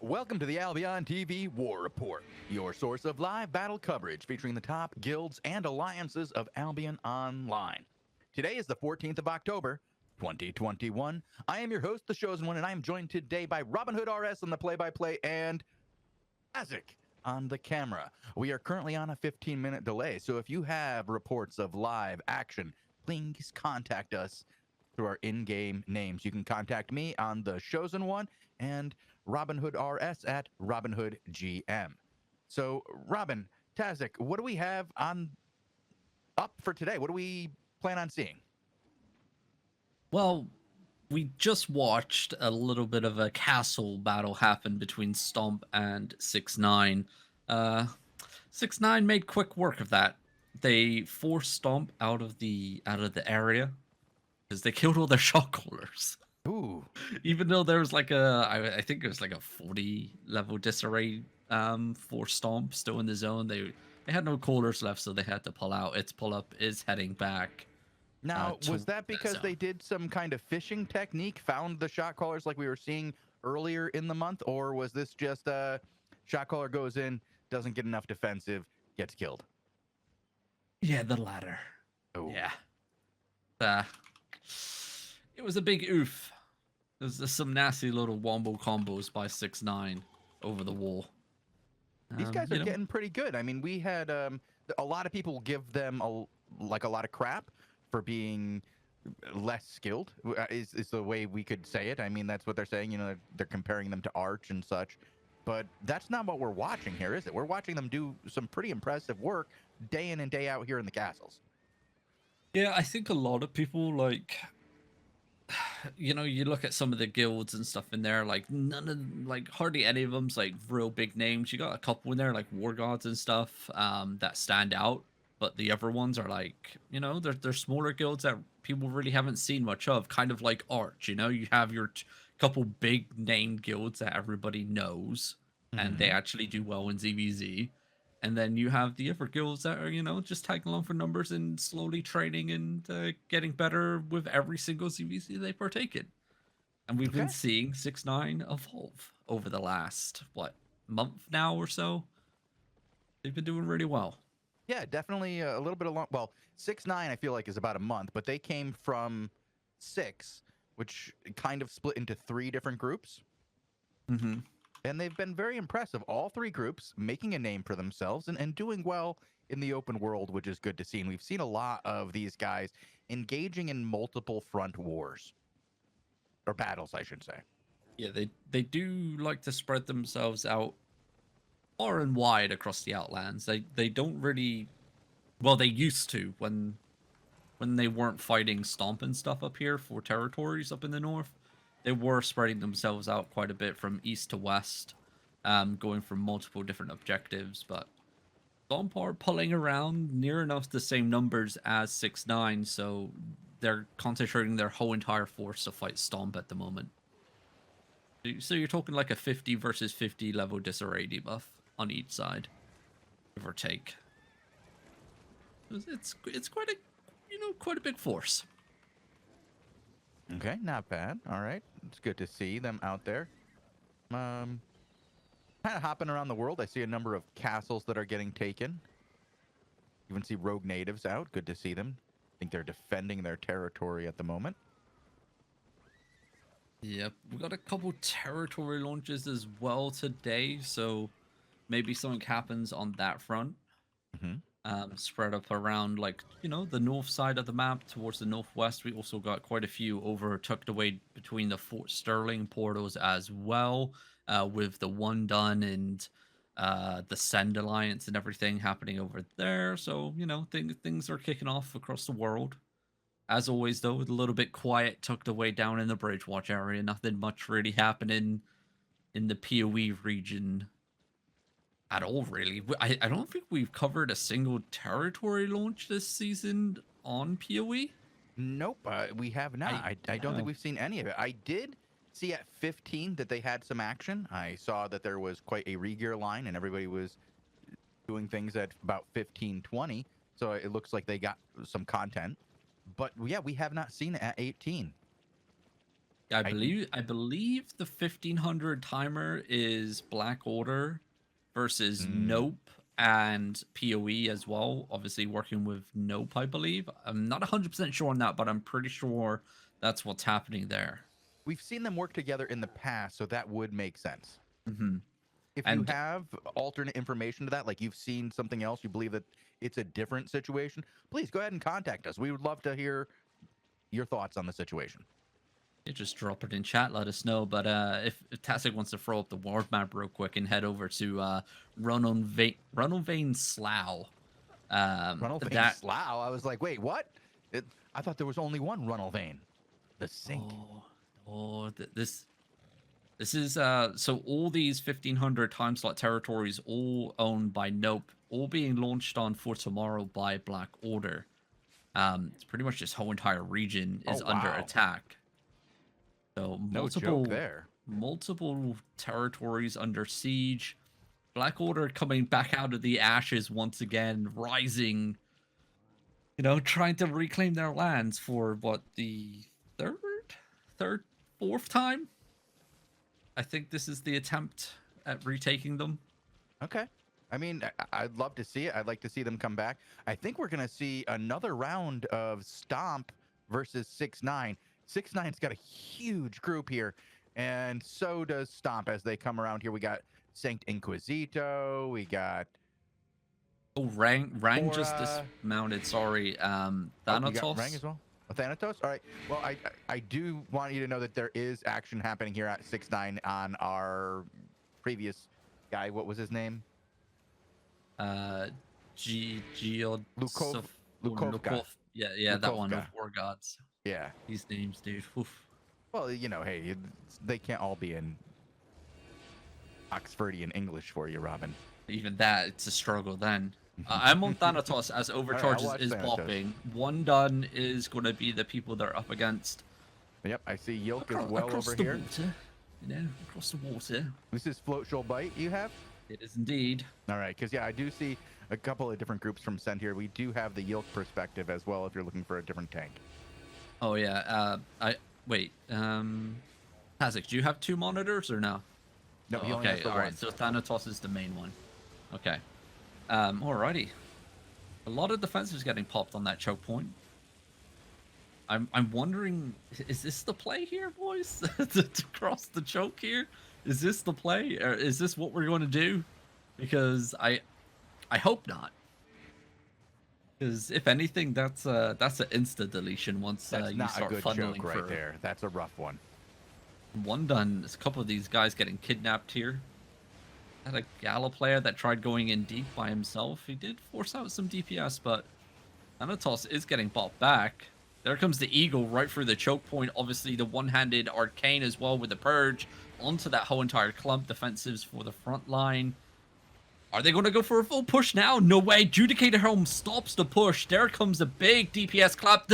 Welcome to the AlbionTV War Report, your source of live battle coverage featuring the top guilds and alliances of Albion Online. Today is the 14th of October, 2021. I am your host, the Shozen One, and I am joined today by Robinhoodrs on the play-by-play and Tazzik on the camera. We are currently on a 15-minute delay, so if you have reports of live action, please contact us through our in-game names. You can contact me on the Shozen One and Robinhoodrs at RobinhoodGM. So, Robin, Tazzik, what do we have up for today? What do we plan on seeing? Well, we just watched a little bit of a castle battle happen between Stomp and 6ix9ine. 6ix9ine made quick work of that. They forced Stomp out of the area because they killed all their shot callers. Ooh. Even though there was like I think it was like a 40 level disarray for Stomp still in the zone. They had no callers left, so they had to pull out. Its pull up is heading back. Now, was that because they did some kind of fishing technique, found the shot callers like we were seeing earlier in the month, or was this just a shot caller goes in, doesn't get enough defensive, gets killed? Yeah, the latter. Oh. Yeah. It was a big oof. There's some nasty little wombo combos by 6ix9ine over the wall. These guys are getting pretty good. I mean, we had a lot of people give them a lot of crap for being less skilled, is the way we could say it. I mean, that's what they're saying. You know, they're comparing them to Arch and such. But that's not what we're watching here, is it? We're watching them do some pretty impressive work day in and day out here in the castles. Yeah, I think a lot of people, like, you know, you look at some of the guilds and stuff in there, like, hardly any of them's, like, real big names. You got a couple in there, like War Gods and stuff, that stand out. But the other ones are, like, you know, they're smaller guilds that people really haven't seen much of, kind of like Arch, you know? You have your couple big named guilds that everybody knows, and they actually do well in ZVZ. And then you have the other guilds that are, you know, just tagging along for numbers and slowly training and getting better with every single ZVZ they partake in. And we've been seeing 6ix9ine evolve over the last, month now or so? They've been doing really well. Yeah, definitely a little bit of long. Well, 6ix9ine I feel like is about a month, but they came from 6, which kind of split into 3 different groups. Mm-hmm. And they've been very impressive, all 3 groups making a name for themselves and doing well in the open world, which is good to see. And we've seen a lot of these guys engaging in multiple front wars. Or battles, I should say. Yeah, they do like to spread themselves out far and wide across the Outlands. They don't really... Well, they used to when they weren't fighting Stomp and stuff up here for territories up in the north. They were spreading themselves out quite a bit from east to west, going for multiple different objectives, but Stomp are pulling around near enough the same numbers as 6ix9ine, so they're concentrating their whole entire force to fight Stomp at the moment. So you're talking like a 50 versus 50 level disarray debuff on each side, give or take. It's quite a, you know, quite a big force. Okay, not bad. All right, it's good to see them out there. Kind of hopping around the world. I see a number of castles that are getting taken. Even see rogue natives out. Good to see them. I think they're defending their territory at the moment. Yep, we got a couple territory launches as well today, so maybe something happens on that front. Spread up around, like, you know, the north side of the map towards the northwest. We also got quite a few over tucked away between the Fort Sterling portals as well, with the One Done and the Send Alliance and everything happening over there. So, you know, things are kicking off across the world. As always, though, a little bit quiet, tucked away down in the Bridgewatch area. Nothing much really happening in the PoE region at all, really. I don't think we've covered a single territory launch this season on PoE. Nope, we have not. I don't think we've seen any of it. I did see at 15 that they had some action. I saw that there was quite a regear line, and everybody was doing things at about 15-20. So it looks like they got some content. But yeah, we have not seen it at 18. I believe the 1500 timer is Black Order versus Mm, Nope and PoE as well. Obviously working with Nope, I believe. I'm not 100% sure on that, but I'm pretty sure that's what's happening there. we've seen them work together in the past, so that would make sense. hmm If you And have alternate information to that, like you've seen something else, you believe that it's a different situation, please go ahead and contact us. We would love to hear your thoughts on the situation. you just drop it in chat, let us know. But if Tazzik wants to throw up the world map real quick and head over to Runelvane Slough. Runnel Vein That Slough. I was like, wait, what? I thought there was only one Runnel Vein. The Sink. This is so all these 1500 time slot territories all owned by Nope, all being launched on for tomorrow by Black Order. It's pretty much this whole entire region is under wow. attack. So No joke there. multiple territories under siege. Black Order coming back out of the ashes once again, rising, trying to reclaim their lands for what, the fourth time? I think this is the attempt at retaking them. Okay. I mean, I'd love to see it. I'd like to see them come back. I think we're going to see another round of Stomp versus 6ix9ine. 6ix9ine's got a huge group here, and so does Stomp as they come around here. We got Sanct Inquisito. We got... Oh, Rang just Aura. dismounted. Sorry. Oh, you got Thanatos. Rang as well? Oh, Thanatos? All right. Well, I do want you to know that there is action happening here at 6ix9ine on our previous guy. What was his name? Geod. Lukovka. Yeah, that one of Lukovka. War Gods. Yeah. These names, dude. Oof. Well, hey, they can't all be in Oxfordian English for you, Robin. Even that, it's a struggle then. I'm on Thanatos as Overcharges is Thanatos. popping. One done is going to be the people they're up against. Yep, I see Yilk as well across over the here. water. Across the water. This is Float Shoal Bite you have? It is indeed. All right, because, yeah, I do see a couple of different groups from Send here. We do have the Yilk perspective as well if you're looking for a different tank. Oh, yeah. Wait. Tazzik, do you have two monitors or no? No, he only has okay, the all right. one. So Thanatos is the main one. Okay. Alrighty. A lot of defensives getting popped on that choke point. I'm wondering, is this the play here, boys? to cross the choke here? Is this the play? Or is this what we're going to do? Because I hope not. Because if anything, that's an insta deletion once That's you not a start good funneling joke right for there. That's a rough one. one done. There's a couple of these guys getting kidnapped here. Had a Gala player that tried going in deep by himself. He did force out some DPS, but Thanatos is getting bought back. There comes the Eagle right through the choke point. Obviously, the one-handed Arcane as well with the Purge onto that whole entire clump. Defensives for the front line. Are they going to go for a full push now? No way. Judicator Helm stops the push. There comes a big DPS clap.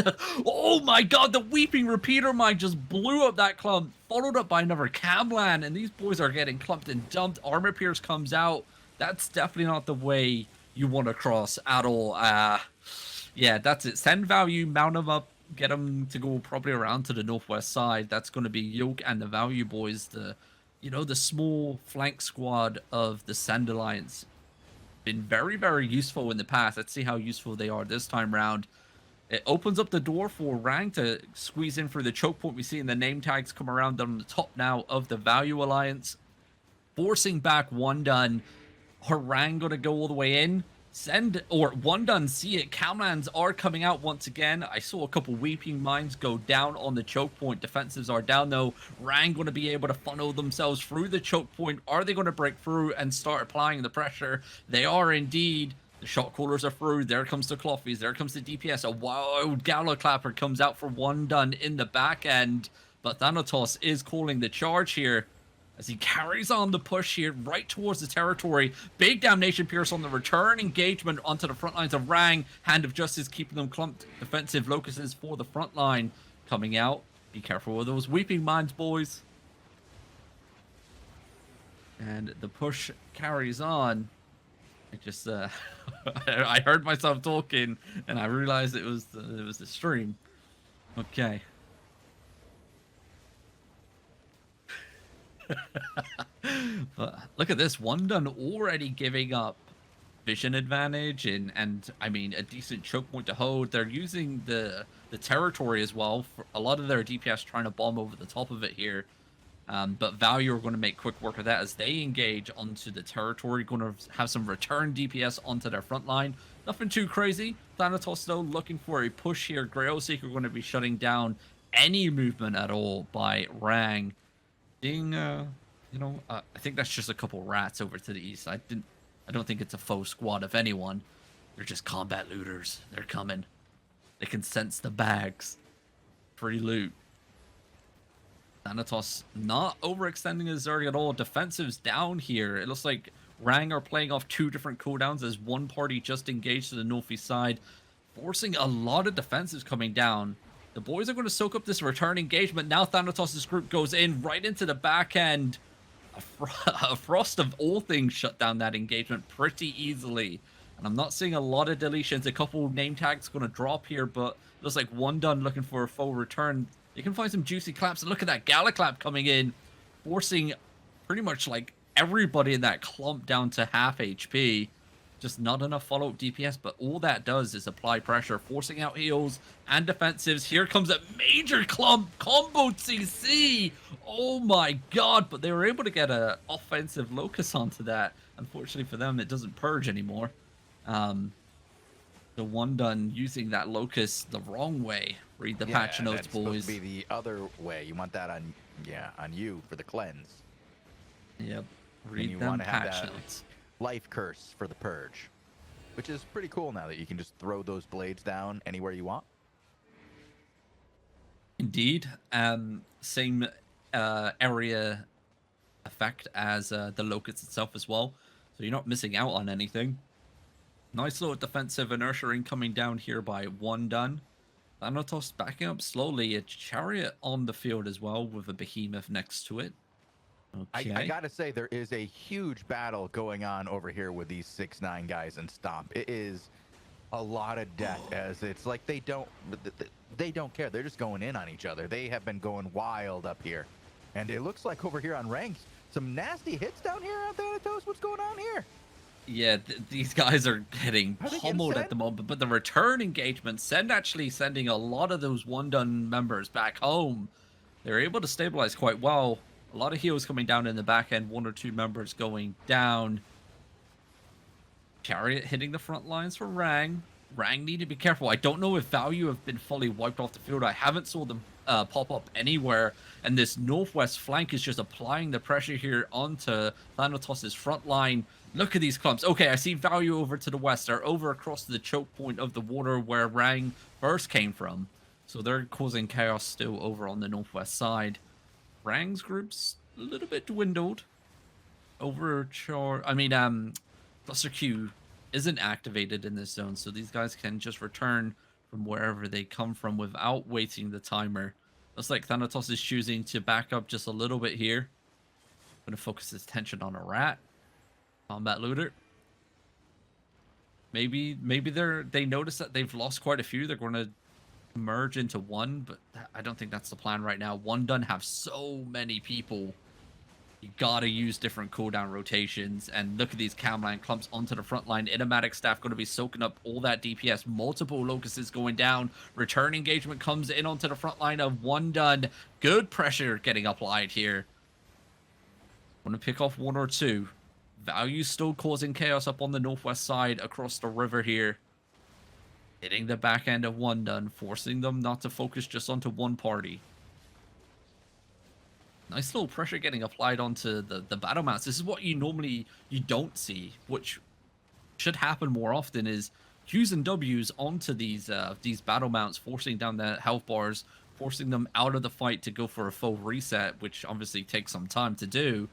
Oh my god, the Weeping Repeater Mine just blew up that clump. Followed up by another Camlan. And these boys are getting clumped and dumped. Armor Pierce comes out. That's definitely not the way you want to cross at all. Yeah, that's it. Send value, mount them up, get them to go probably around to the northwest side. That's going to be Yoke and the Value Boys, the small flank squad of the Sand Alliance. Been very, very useful in the past. Let's see how useful they are this time round. It opens up the door for Rang to squeeze in for the choke point. We see in the name tags come around on the top now of the Value Alliance. Forcing back One Done. Harang going to go all the way in. One Done see it. Camlands are coming out once again. I saw a couple Weeping Mines go down on the choke point. Defensives are down though. Rang going to be able to funnel themselves through the choke point. Are they going to break through and start applying the pressure? They are indeed. The shot callers are through. There comes the Cloffies. There comes the DPS. A wild Gala Clapper comes out for One Done in the back end. But Thanatos is calling the charge here, as he carries on the push here right towards the territory. Big Damnation Pierce on the return engagement onto the front lines of Rang. Hand of Justice keeping them clumped. Defensive locusts for the front line coming out. Be careful with those Weeping Mines, boys. And the push carries on. I just I heard myself talking and I realized it was the stream. Okay. But look at this, one done already giving up vision advantage and I mean a decent choke point to hold. They're using the territory as well for a lot of their DPS trying to bomb over the top of it here. But Value are going to make quick work of that as they engage onto the territory. Going to have some return DPS onto their front line. Nothing too crazy. Thanatos, though, looking for a push here. Grailseeker going to be shutting down any movement at all by Rang. Being, I think that's just a couple rats over to the east. I don't think it's a faux squad of anyone. They're just combat looters. They're coming. They can sense the bags. Free loot. Thanatos not overextending his Zerg at all. Defensives down here. It looks like Rang are playing off two different cooldowns as one party just engaged to the northeast side, forcing a lot of defensives coming down. The boys are going to soak up this return engagement. Now Thanatos' group goes in right into the back end. A Frost of all things shut down that engagement pretty easily. And I'm not seeing a lot of deletions. A couple name tags going to drop here, but it looks like one done looking for a full return. You can find some juicy claps, and look at that Gala clap coming in, forcing pretty much like everybody in that clump down to half HP. Just not enough follow-up DPS, but all that does is apply pressure, forcing out heals and defensives. Here comes a major clump combo CC. Oh my god, but they were able to get an offensive locus onto that. Unfortunately for them, it doesn't purge anymore. The one done using that locus the wrong way. Read the patch notes, boys. Supposed to be the other way. You want that on you for the cleanse. Yep. Read them patch notes. Life curse for the purge, which is pretty cool now that you can just throw those blades down anywhere you want. Indeed. Same area effect as the locus itself as well. So you're not missing out on anything. Nice little defensive inertia coming down here by one done. Thanatos backing up slowly. A chariot on the field as well with a behemoth next to it. Okay. I gotta say, there is a huge battle going on over here with these 6-9 guys in Stomp. It is a lot of death, as it's like they don't care. They're just going in on each other. They have been going wild up here. And it looks like over here on ranks, some nasty hits down here on Thanatos. What's going on here? Yeah, these guys are getting pummeled at the moment, but the return engagement, actually sending a lot of those one-done members back home. They're able to stabilize quite well. A lot of heals coming down in the back end, one or two members going down. Chariot hitting the front lines for Rang. Rang need to be careful. I don't know if Value have been fully wiped off the field. I haven't saw them pop up anywhere. And this northwest flank is just applying the pressure here onto Thanatos' front line. Look at these clumps. Okay, I see Value over to the west. They're over across the choke point of the water where Rang first came from. So they're causing chaos still over on the northwest side. Rang's group's a little bit dwindled. Cluster Q isn't activated in this zone, so these guys can just return from wherever they come from without waiting the timer. Looks like Thanatos is choosing to back up just a little bit here. Going to focus his attention on a rat. Combat looter. Maybe they notice that they've lost quite a few. They're going to merge into one, but I don't think that's the plan right now. One done have so many people. You gotta use different cooldown rotations, and look at these camline clumps onto the front line. Innomatic staff going to be soaking up all that DPS. Multiple locusts going down. Return engagement comes in onto the front line of one done. Good pressure getting applied here. Want to pick off one or two. Value still causing chaos up on the northwest side across the river here. Hitting the back end of one done, forcing them not to focus just onto one party. Nice little pressure getting applied onto the battle mounts. This is what you don't see, which should happen more often, is Qs and Ws onto these battle mounts, forcing down the health bars, forcing them out of the fight to go for a full reset, which obviously takes some time to do.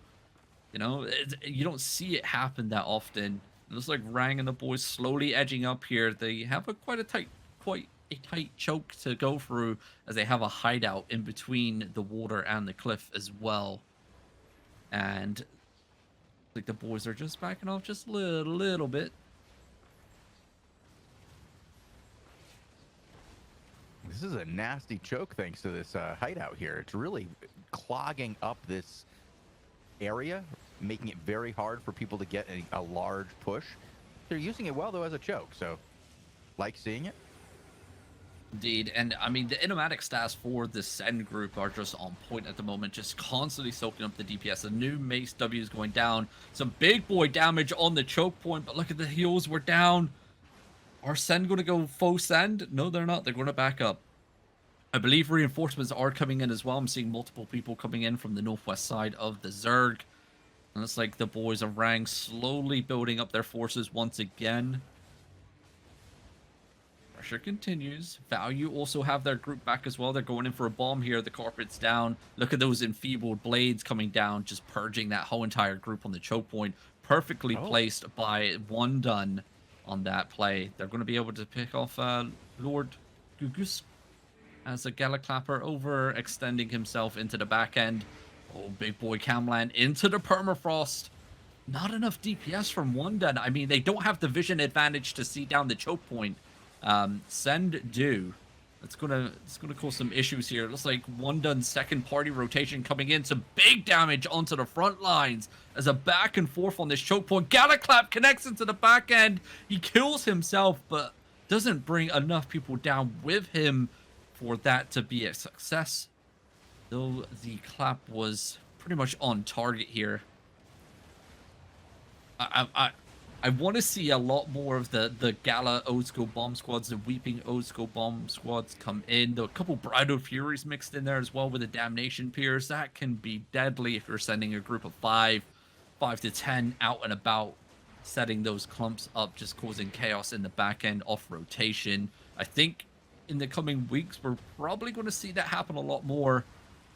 You know, you don't see it happen that often. It looks like Rang and the boys slowly edging up here. They have quite a tight choke to go through, as they have a hideout in between the water and the cliff as well. And like the boys are just backing off just a little bit. This is a nasty choke thanks to this hideout here. It's really clogging up this area, making it very hard for people to get a large push. They're using it well, though, as a choke, so like seeing it. Indeed, and I mean, the animatic stats for the Send group are just on point at the moment, just constantly soaking up the DPS. The new Mace W is going down. Some big boy damage on the choke point, but look at the heals, we're down. Are Send going to go faux Send? No, they're not. They're going to back up. I believe reinforcements are coming in as well. I'm seeing multiple people coming in from the northwest side of the Zerg. And it's like the boys of Rang slowly building up their forces once again. Pressure continues. Value also have their group back as well. They're going in for a bomb here. The carpet's down. Look at those enfeebled blades coming down, just purging that whole entire group on the choke point. Perfectly placed by One Done on that play. They're going to be able to pick off Lord Gugus as a Gala Clapper overextending himself into the back end. Oh, big boy Camland into the permafrost. Not enough DPS from One Done. I mean, they don't have the vision advantage to see down the choke point. Send do. It's gonna cause some issues here. It looks like One Done's second party rotation coming in. Some big damage onto the front lines as a back and forth on this choke point. Galaclap connects into the back end. He kills himself, but doesn't bring enough people down with him for that to be a success. Though the clap was pretty much on target here. I want to see a lot more of the Gala old school bomb squads, the Weeping old school bomb squads come in. There are a couple Bridal Furies mixed in there as well with the Damnation Peers. That can be deadly if you're sending a group of 5 to 10 out and about, setting those clumps up, just causing chaos in the back end off rotation. I think in the coming weeks, we're probably going to see that happen a lot more.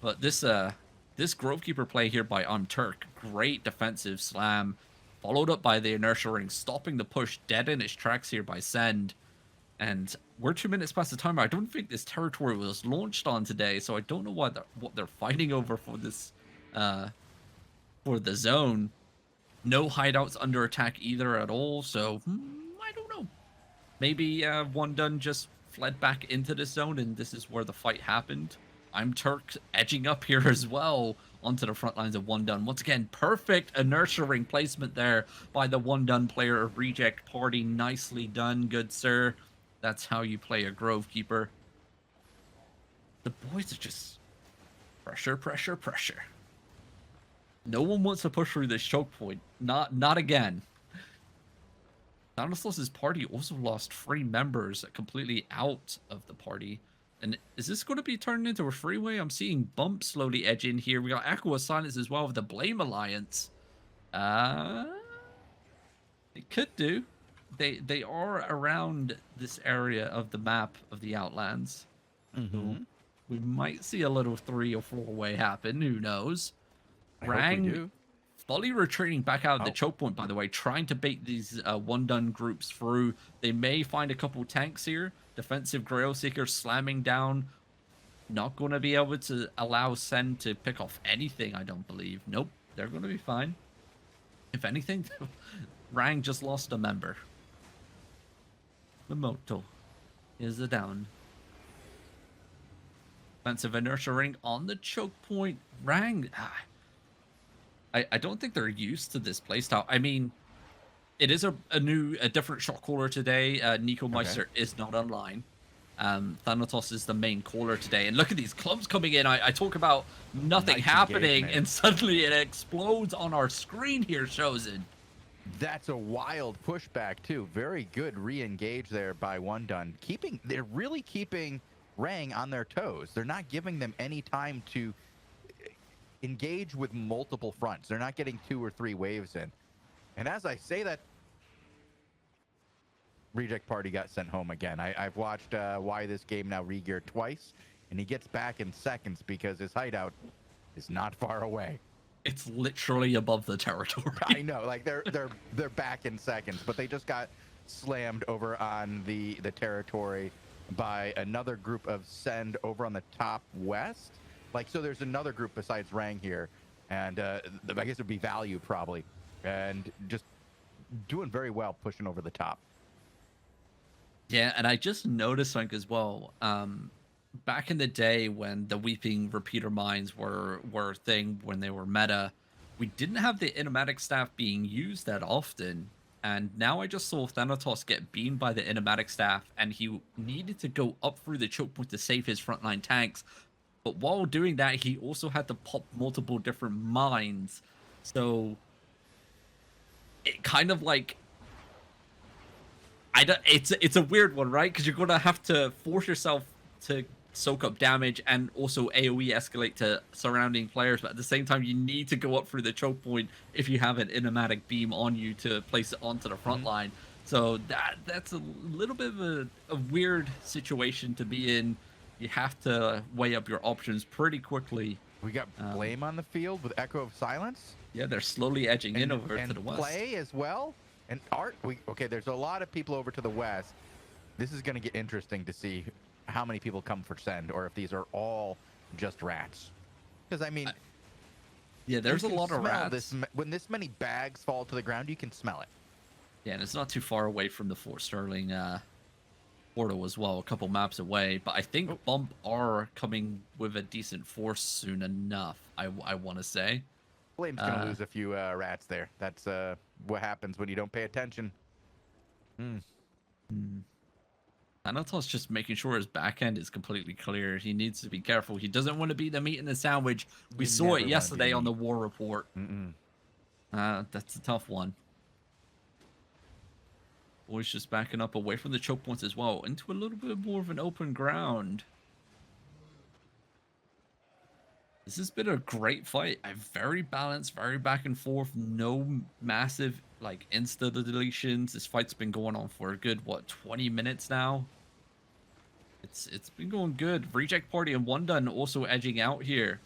But this Grovekeeper play here by Turk, great defensive slam. Followed up by the inertia ring, stopping the push dead in its tracks here by Send. And we're 2 minutes past the timer. I don't think this territory was launched on today, so I don't know what they're fighting over for this, for the zone. No hideouts under attack either at all, so I don't know. Maybe One Done just fled back into the zone, and this is where the fight happened. Turk edging up here as well onto the front lines of One Done. Once again, perfect inertia ring placement there by the One Done player of Reject Party. Nicely done, good sir. That's how you play a Grovekeeper. The boys are just pressure, pressure, pressure. No one wants to push through this choke point. Not again. Stanislaus's party also lost 3 members completely out of the party. And is this going to be turned into a freeway? I'm seeing Bump slowly edge in here. We got Aqua Silence as well with the Blame Alliance. It could do. They are around this area of the map of the Outlands. So we might see a little 3 or 4 way happen. Who knows? Rang fully retreating back out of the choke point, by the way, trying to bait these One Done groups through. They may find a couple tanks here. Defensive Grail Seeker slamming down. Not going to be able to allow Send to pick off anything, I don't believe. Nope, they're going to be fine. If anything, Rang just lost a member. Mimoto is a down. Defensive Inertia Ring on the choke point. Rang, I don't think they're used to this playstyle. I mean, it is a different shot caller today. Nico Meister is not online. Thanatos is the main caller today. And look at these clumps coming in. I talk about nothing happening, and suddenly it explodes on our screen here, Shozen. That's a wild pushback, too. Very good re-engage there by One Done. They're really keeping Rang on their toes. They're not giving them any time to engage with multiple fronts. They're not getting 2 or 3 waves in. And as I say that, Reject Party got sent home again. I've watched Why This Game Now regear twice, and he gets back in seconds because his hideout is not far away. It's literally above the territory. I know, like they're back in seconds, but they just got slammed over on the territory by another group of Send over on the top west. Like, so there's another group besides Rang here, and I guess it would be Value probably. And just doing very well pushing over the top. Yeah, and I just noticed something as well. Back in the day when the Weeping Repeater Mines were a thing, when they were meta, we didn't have the enigmatic staff being used that often. And now I just saw Thanatos get beamed by the enigmatic staff, and he needed to go up through the choke point to save his frontline tanks. But while doing that, he also had to pop multiple different mines. So it kind of like, it's a weird one, right? Because you're gonna have to force yourself to soak up damage and also AoE escalate to surrounding players, but at the same time you need to go up through the choke point if you have an enigmatic beam on you to place it onto the front line. So that's a little bit of a weird situation to be in. You have to weigh up your options pretty quickly. We got Blame on the field with Echo of Silence. Yeah, they're slowly edging in over to the west. Play as well. And Art, okay, there's a lot of people over to the west. This is going to get interesting to see how many people come for Send, or if these are all just rats. Because, I mean... yeah, there's a lot of rats. When this many bags fall to the ground, you can smell it. Yeah, and it's not too far away from the Fort Sterling portal as well, a couple maps away. But I think Bump are coming with a decent force soon enough, I want to say. Blame's going to lose a few rats there. That's what happens when you don't pay attention. Thanatos just making sure his back end is completely clear. He needs to be careful. He doesn't want to be the meat in the sandwich. We saw it yesterday on the war report. That's a tough one. Boys just backing up away from the choke points as well, into a little bit more of an open ground. This has been a great fight. Very balanced, very back and forth. No massive like insta deletions. This fight's been going on for a good 20 minutes now. It's been going good. Reject Party and One Done also edging out here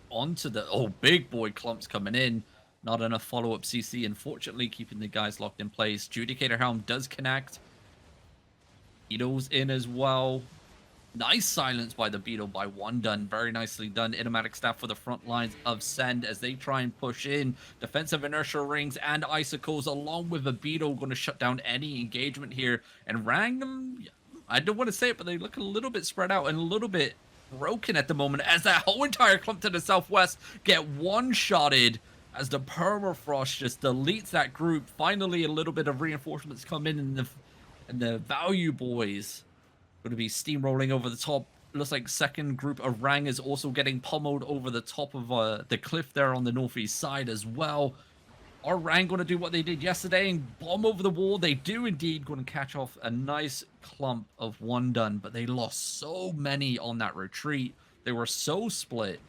onto the big boy clumps coming in. Not enough follow-up CC, unfortunately, keeping the guys locked in place. Judicator Helm does connect. Beetle's in as well. Nice silence by the Beetle by One Done. Very nicely done. Enigmatic staff for the front lines of Send as they try and push in. Defensive inertia rings and icicles along with the Beetle going to shut down any engagement here. And Rang, I don't want to say it, but they look a little bit spread out and a little bit broken at the moment as that whole entire clump to the southwest get one-shotted as the permafrost just deletes that group. Finally, a little bit of reinforcements come in, and the Value Boys going to be steamrolling over the top. Looks like second group of Rang is also getting pummeled over the top of the cliff there on the northeast side as well. Are Rang going to do what they did yesterday and bomb over the wall? They do indeed going to catch off a nice clump of One Done, but they lost so many on that retreat. They were so split.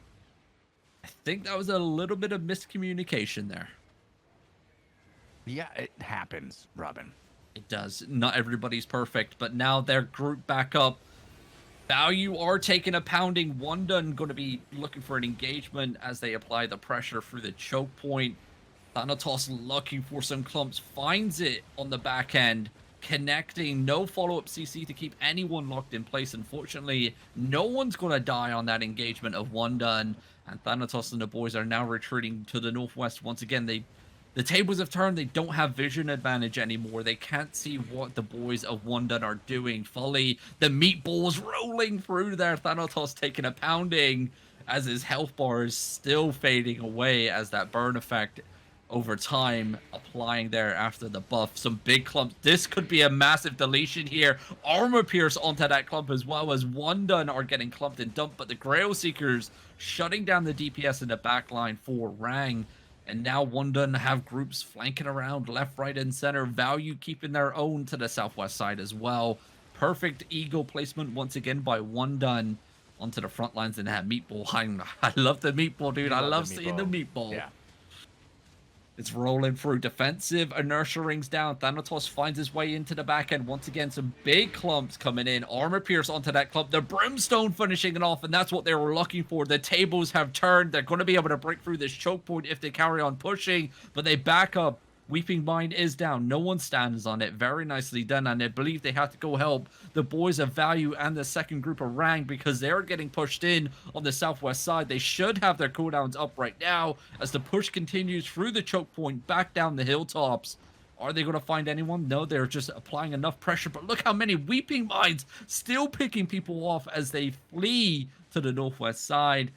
I think that was a little bit of miscommunication there. Yeah, it happens, Robin. It does. Not everybody's perfect, but now they're grouped back up. Value are taking a pounding. One Done going to be looking for an engagement as they apply the pressure through the choke point. Thanatos looking for some clumps, finds it on the back end, connecting. No follow-up CC to keep anyone locked in place. Unfortunately, no one's going to die on that engagement of One Done. And Thanatos and the boys are now retreating to the northwest. Once again, the tables have turned. They don't have vision advantage anymore. They can't see what the boys of One Done are doing. Fully, the meatballs rolling through there. Thanatos taking a pounding as his health bar is still fading away as that burn effect over time applying there after the buff. Some big clumps. This could be a massive deletion here. Armor pierce onto that clump as well as One Done are getting clumped and dumped, but the Grail Seekers shutting down the DPS in the back line for Rang. And now One Done have groups flanking around left, right, and center. Value keeping their own to the southwest side as well. Perfect eagle placement once again by One Done onto the front lines and that meatball. I love the meatball, dude. I love seeing the meatball. Yeah. It's rolling through. Defensive inertia rings down. Thanatos finds his way into the back end. Once again, some big clumps coming in. Armor pierce onto that clump. The Brimstone finishing it off, and that's what they were looking for. The tables have turned. They're going to be able to break through this choke point if they carry on pushing, but they back up. Weeping Mind is down. No one stands on it. Very nicely done, and I believe they have to go help the boys of Value and the second group of Rang because they're getting pushed in on the southwest side. They should have their cooldowns up right now as the push continues through the choke point back down the hilltops. Are they going to find anyone? No, they're just applying enough pressure, but look how many Weeping Minds still picking people off as they flee to the northwest side.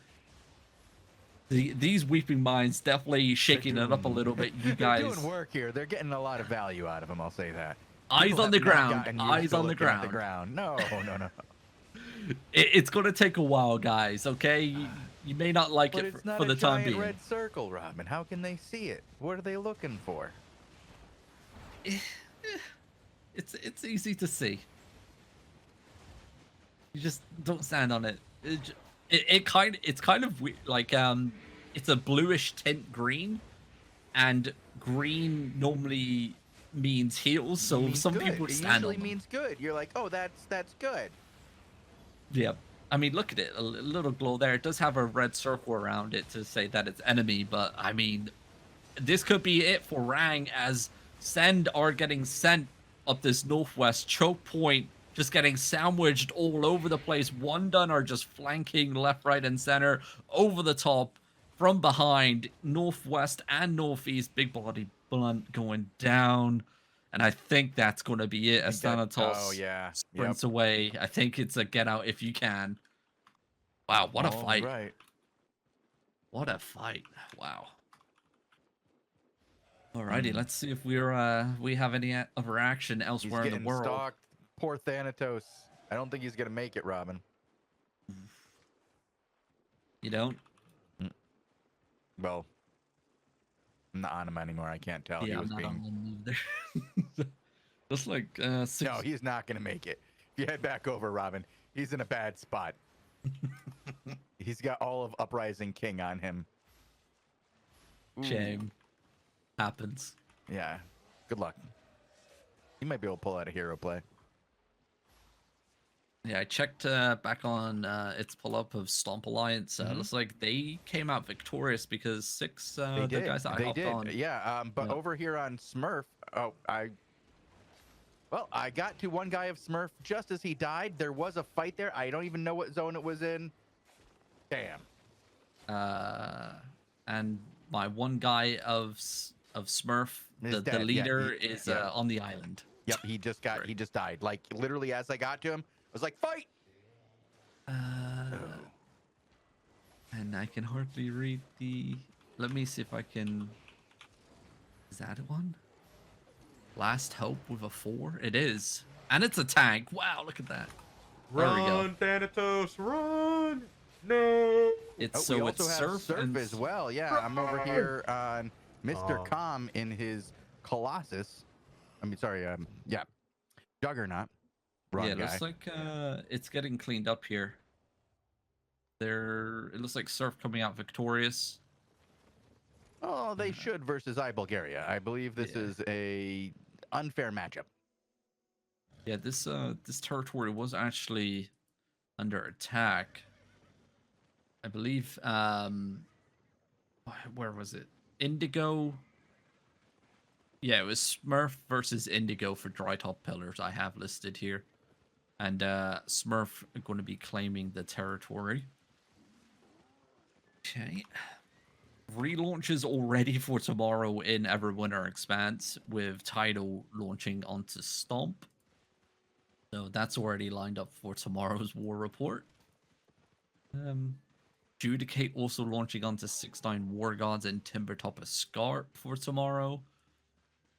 These weeping minds definitely shaking it up a little bit. You They're guys, doing work here. They're getting a lot of value out of them. I'll say that. eyes People on the have not ground. gotten used Eyes to on the looking at the ground. ground. No, no, no. It's gonna take a while, guys. Okay, you may not like But it it's not for a the time giant being. red circle, Robin. How can they see it? What are they looking for? It's easy to see. You just don't stand on it. It's kind of like it's a bluish tint green, and green normally means heals, so Means some good. people It stand usually on them. means good. You're like, oh, that's good. Yeah. I mean, look at it. A little glow there. It does have a red circle around it to say that it's enemy, but I mean, this could be it for Rang as Send are getting sent up this northwest choke point, just getting sandwiched all over the place. One done are just flanking left, right, and center over the top from behind, northwest and northeast. Big body blunt going down. And I think that's going to be it as Thanatos Oh yeah. Yep. sprints away. I think it's a get out if you can. Wow, what a fight. Right. What a fight. Wow. Alrighty, let's see if we have any other action He's elsewhere in the getting world. stalked. Poor Thanatos. I don't think he's gonna make it, Robin. You don't? Well, I'm not on him anymore. I can't tell. Yeah, He I'm was not being... on them either. Just like six... No, he's not gonna make it. If you head back over, Robin, he's in a bad spot. He's got all of Uprising King on him. Ooh. Shame. Happens. Yeah. Good luck. He might be able to pull out a hero play. Yeah, I checked back on its pull-up of Stomp Alliance. Looks like they came out victorious because six They the did. guys that I They hopped did. on. Yeah. But Yeah. over here on Smurf, I got to one guy of Smurf just as he died. There was a fight there. I don't even know what zone it was in. Damn. And my one guy of Smurf, Is the dead. leader, Yeah, is yeah. on the island. Yep, he just died. Like literally as I got to him, I was like, fight! And I can hardly read the... Let me see if I can... Is that one? Last Hope with a 4? It is. And it's a tank. Wow, look at that. There we go. Run, Thanatos, run! No! It's we so also it's have surf and as well. Yeah, I'm over here on Mr. Calm in his Colossus. I mean, sorry, yeah, Juggernaut. Wrong yeah, it guy. looks like it's getting cleaned up here. It looks like Surf coming out victorious. Oh, they should versus Bulgaria. I believe this is a unfair matchup. Yeah, this territory was actually under attack. I believe where was it? Indigo. Yeah, it was Smurf versus Indigo for dry top pillars. I have listed here, and Smurf are going to be claiming the territory. Okay. Relaunches already for tomorrow in Everwinter Expanse, with Tidal launching onto Stomp. So that's already lined up for tomorrow's war report. Judicate also launching onto 6-9 War Gods and Timbertop Escarp for tomorrow.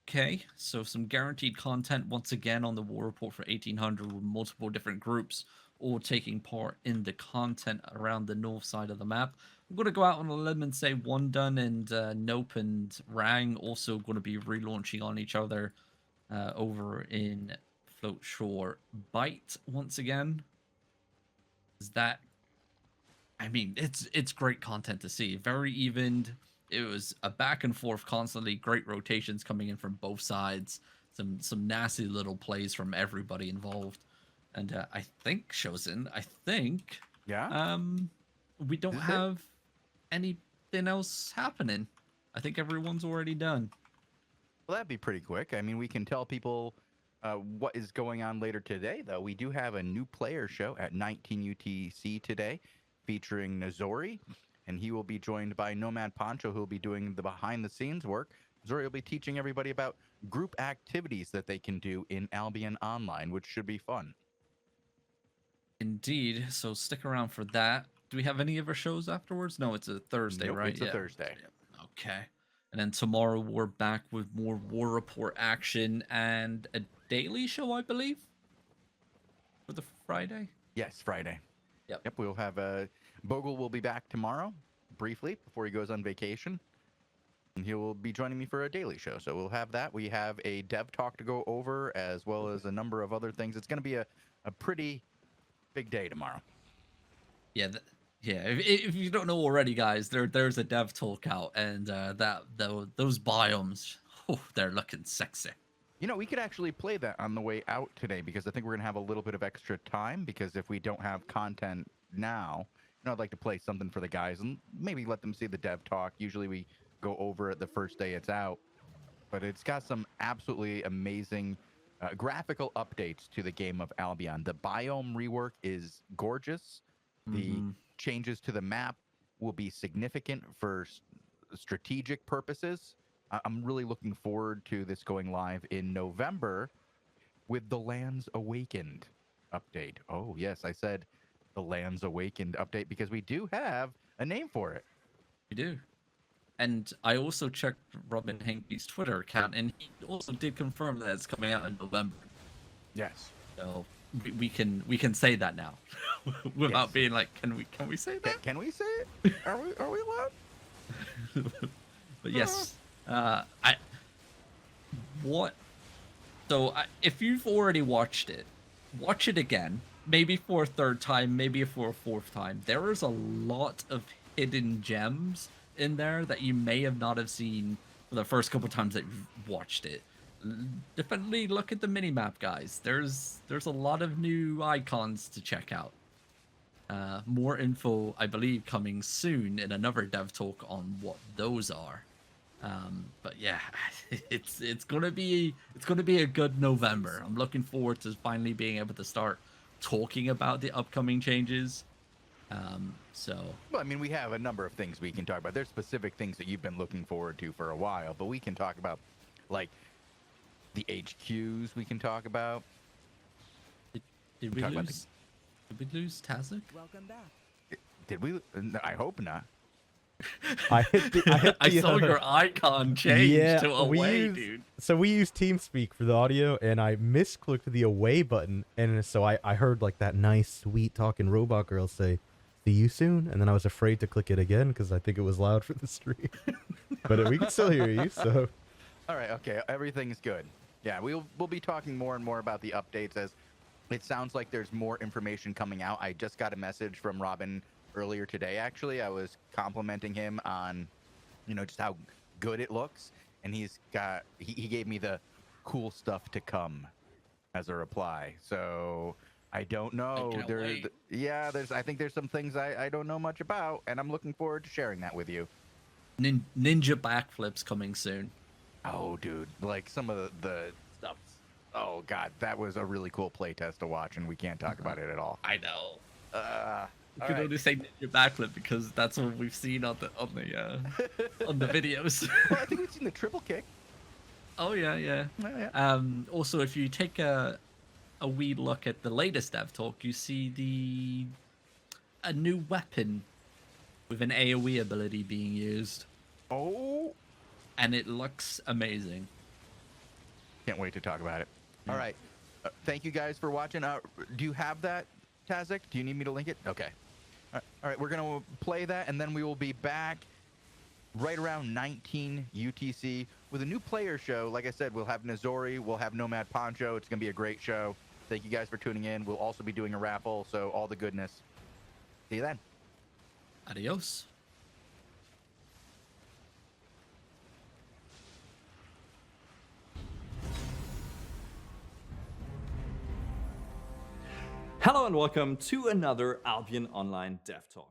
Okay, so some guaranteed content once again on the war report for 1800 with multiple different groups all taking part in the content around the north side of the map. I'm going to go out on a limb and say One Done and Nope and Rang also going to be relaunching on each other over in Float Shore Bite once again. Is that... I mean, it's great content to see. Very evened. It was a back and forth constantly. Great rotations coming in from both sides. Some nasty little plays from everybody involved. And I think, Shozen, Yeah. we don't have anything else happening. I think everyone's already done. Well, that'd be pretty quick. I mean, we can tell people what is going on later today, though. We do have a new player show at 19 UTC today, featuring Nazori, and he will be joined by Nomad Poncho, who will be doing the behind-the-scenes work. Nazori will be teaching everybody about group activities that they can do in Albion Online, which should be fun. Indeed. So stick around for that. do we have any other shows afterwards? No, it's a Thursday, Nope, right? it's a Thursday. Yeah. Okay. And then tomorrow we're back with more War Report action and a daily show, I believe, for the Friday. Yes, Friday. Yep. We'll have Bogle will be back tomorrow, briefly, before he goes on vacation. And he will be joining me for a daily show. So we'll have that. We have a dev talk to go over, as well as a number of other things. It's going to be a pretty big day tomorrow. Yeah, if you don't know already, guys, there's a dev talk out, and those biomes, they're looking sexy. You know, we could actually play that on the way out today, because I think we're going to have a little bit of extra time, because if we don't have content now, you know, I'd like to play something for the guys and maybe let them see the dev talk. Usually we go over it the first day it's out, but it's got some absolutely amazing graphical updates to the game of Albion. The biome rework is gorgeous. The changes to the map will be significant for strategic purposes. I'm really looking forward to this going live in November with the Lands Awakened update. Oh, yes, I said the Lands Awakened update because we do have a name for it. We do. And I also checked Robin Hankey's Twitter account, and he also did confirm that it's coming out in November. Yes. So we can say that now, without being like, can we say that? Can we say it? Are we allowed? But yes, if you've already watched it, watch it again. Maybe for a third time, maybe for a fourth time. There is a lot of hidden gems in there that you may have not have seen for the first couple times that you've watched it. Definitely look at the minimap, guys. There's a lot of new icons to check out. More info, I believe, coming soon in another dev talk on what those are. But yeah, it's gonna be a good November. I'm looking forward to finally being able to start talking about the upcoming changes. Well, I mean, we have a number of things we can talk about. There's specific things that you've been looking forward to for a while, but we can talk about, like, the HQs we can talk about. Did we lose Tazzik? Welcome back. Did we? I hope not. I saw your icon change to away, dude. So we use TeamSpeak for the audio, and I misclicked the away button, and so I heard like that nice, sweet talking robot girl say, "See you soon," and then I was afraid to click it again because I think it was loud for the stream. But we can still hear you. So. All right. Okay. Everything's good. Yeah, we'll be talking more and more about the updates as it sounds like there's more information coming out. I just got a message from Robin earlier today. Actually, I was complimenting him on, you know, just how good it looks, and he gave me the cool stuff to come as a reply. So I don't know. I think there's some things I don't know much about, and I'm looking forward to sharing that with you. Ninja backflips coming soon. Oh, dude, like some of the stuff. Oh God, that was a really cool playtest to watch, and we can't talk about it at all. I know. You All can right. only say ninja backflip because that's what we've seen on the videos. Well, I think we've seen the triple kick. Oh yeah. Oh, yeah. Also, if you take a wee look at the latest dev talk, you see a new weapon with an AoE ability being used, Oh, and it looks amazing. can't wait to talk about it. All right. Thank you guys for watching. Do you have that, Tazzik? Do you need me to link it? Okay. All right. We're going to play that, and then we will be back right around 19 UTC with a new player show. Like I said, we'll have Nazori. We'll have Nomad Poncho. It's going to be a great show. Thank you guys for tuning in. We'll also be doing a raffle, so all the goodness. See you then. Adios. Hello and welcome to another Albion Online Dev Talk.